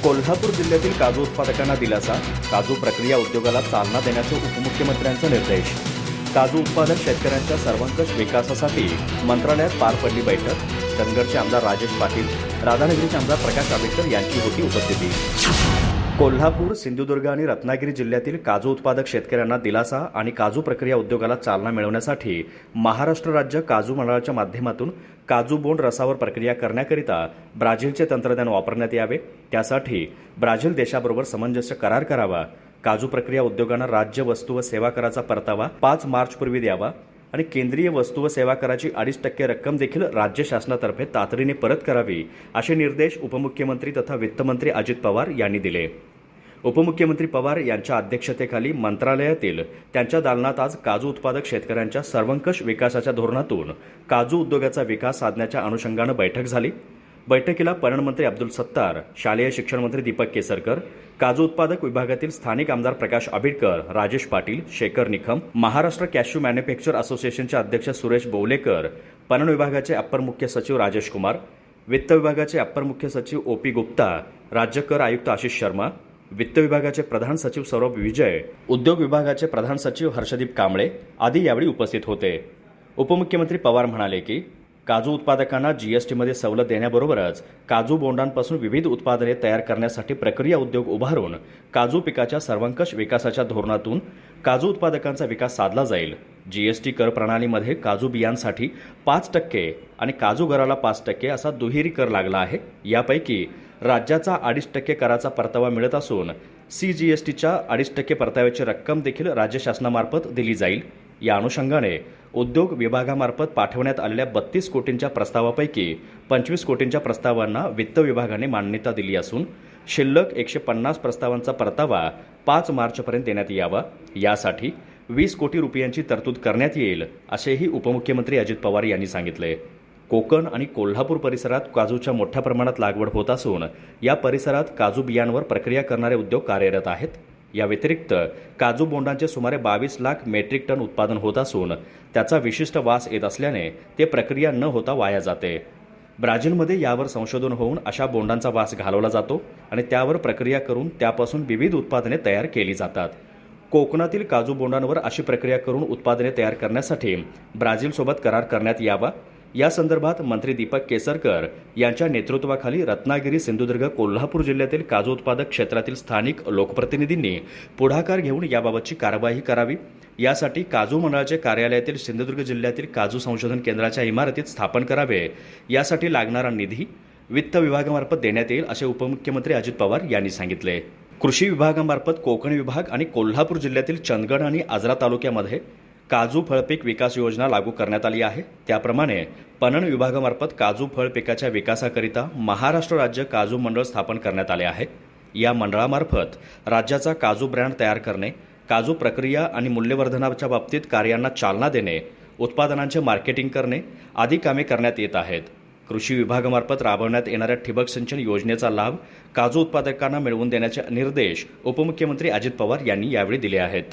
कोल्हापूर जिल्ह्यातील काजू उत्पादकांना दिलासा, काजू प्रक्रिया उद्योगाला चालना देण्याचे उपमुख्यमंत्र्यांचे निर्देश. काजू उत्पादक शेतकऱ्यांच्या सर्वंकष विकासासाठी मंत्रालयात पार पडली बैठक. चंदगडचे आमदार राजेश पाटील, राधानगरीचे आमदार प्रकाश आंबेडकर यांची होती उपस्थिती. कोल्हापूर, सिंधुदुर्ग आणि रत्नागिरी जिल्ह्यातील काजू उत्पादक शेतकऱ्यांना दिलासा आणि काजू प्रक्रिया उद्योगाला चालना मिळवण्यासाठी महाराष्ट्र राज्य काजू मंडळाच्या माध्यमातून काजू बोंड रसावर प्रक्रिया करण्याकरिता ब्राझीलचे तंत्रज्ञान वापरण्यात यावे. त्यासाठी ब्राझील देशाबरोबर सामंजस्य करार करावा. काजू प्रक्रिया उद्योगांना राज्य वस्तू व सेवा कराचा परतावा 5 मार्चपूर्वी द्यावा आणि केंद्रीय वस्तू व सेवा कराची 2.5% रक्कम देखील राज्य शासनातर्फे तातडीने परत करावी, असे निर्देश उपमुख्यमंत्री तथा वित्तमंत्री अजित पवार यांनी दिले. उपमुख्यमंत्री पवार यांच्या अध्यक्षतेखाली मंत्रालयातील त्यांच्या दालनात आज काजू उत्पादक शेतकऱ्यांच्या सर्वंकष विकासाच्या धोरणातून काजू उद्योगाचा विकास साधण्याच्या अनुषंगानं बैठक झाली. बैठकीला पणन मंत्री अब्दुल सत्तार, शालेय शिक्षण मंत्री दीपक केसरकर, काजू उत्पादक विभागातील स्थानिक आमदार प्रकाश आंबेडकर, राजेश पाटील, शेखर निखम, महाराष्ट्र कॅश्यू मॅन्युफॅक्चर असोसिएशनचे अध्यक्ष सुरेश बोवलेकर, पणन विभागाचे अप्पर मुख्य सचिव राजेश कुमार, वित्त विभागाचे अप्पर मुख्य सचिव ओपी गुप्ता, राज्य कर आयुक्त आशिष शर्मा, वित्त विभागाचे प्रधान सचिव सौरभ विजय, उद्योग विभागाचे प्रधान सचिव हर्षदीप कांबळे आदी यावेळी उपस्थित होते. उपमुख्यमंत्री पवार म्हणाले की काजू उत्पादकांना जीएसटीमध्ये सवलत देण्याबरोबरच काजू बोंडांपासून विविध उत्पादने तयार करण्यासाठी प्रक्रिया उद्योग उभारून काजू पिकाच्या सर्वंकष विकासाच्या धोरणातून काजू उत्पादकांचा विकास साधला जाईल. जीएसटी कर प्रणालीमध्ये काजू बियांसाठी 5% आणि काजू गराला 5% असा दुहेरी कर लागला आहे. यापैकी राज्याचा 2.5% कराचा परतावा मिळत असून सीजीएसटीच्या 2.5% परताव्याची रक्कम देखील राज्य शासनामार्फत दिली जाईल. या अनुषंगाने उद्योग विभागामार्फत पाठवण्यात आलेल्या 32 कोटींच्या प्रस्तावापैकी 25 कोटींच्या प्रस्तावांना वित्त विभागाने मान्यता दिली असून शिल्लक 150 प्रस्तावांचा परतावा 5 मार्चपर्यंत देण्यात यावा. यासाठी 20 कोटी रुपयांची तरतूद करण्यात येईल, असेही उपमुख्यमंत्री अजित पवार यांनी सांगितले. कोकण आणि कोल्हापूर परिसरात काजूच्या मोठ्या प्रमाणात लागवड होत असून या परिसरात काजू बियांवर प्रक्रिया करणारे उद्योग कार्यरत आहेत. या व्यतिरिक्त काजू बोंडांचे सुमारे 22 लाख मेट्रिक टन उत्पादन होत असून त्याचा विशिष्ट वास येत असल्याने ते प्रक्रिया न होता वाया जाते. ब्राझीलमध्ये यावर संशोधन होऊन अशा बोंडांचा वास घालवला जातो आणि त्यावर प्रक्रिया करून त्यापासून विविध उत्पादने तयार केली जातात. कोकणातील काजू बोंडांवर अशी प्रक्रिया करून उत्पादने तयार करण्यासाठी ब्राझीलसोबत करार करण्यात यावा. या संदर्भात मंत्री दीपक केसरकर यांच्या नेतृत्वाखाली रत्नागिरी, सिंधुदुर्ग, कोल्हापूर जिल्ह्यातील काजू उत्पादक क्षेत्रातील स्थानिक लोकप्रतिनिधींनी पुढाकार घेऊन याबाबतची कार्यवाही करावी. यासाठी काजू मंडळाचे कार्यालयातील सिंधुदुर्ग जिल्ह्यातील काजू संशोधन केंद्राच्या इमारतीत स्थापन करावे. यासाठी लागणारा निधी वित्त विभागामार्फत देण्यात येईल, असे उपमुख्यमंत्री अजित पवार यांनी सांगितले. कृषी विभागामार्फत कोकण विभाग आणि कोल्हापूर जिल्ह्यातील चंदगड आणि आजरा तालुक्यामध्ये काजू फळपीक विकास योजना लागू करण्यात आली आहे. त्याप्रमाणे पणन विभागामार्फत काजू फळ पिकाच्या विकासाकरिता महाराष्ट्र राज्य काजू मंडळ स्थापन करण्यात आले आहे. या मंडळामार्फत राज्याचा काजू ब्रँड तयार करणे, काजू प्रक्रिया आणि मूल्यवर्धनाच्या बाबतीत कार्यांना चालना देणे, उत्पादनांचे मार्केटिंग करणे आदी कामे करण्यात येत आहेत. कृषी विभागामार्फत राबवण्यात येणाऱ्या ठिबक सिंचन योजनेचा लाभ काजू उत्पादकांना मिळवून देण्याचे निर्देश उपमुख्यमंत्री अजित पवार यांनी यावेळी दिले आहेत.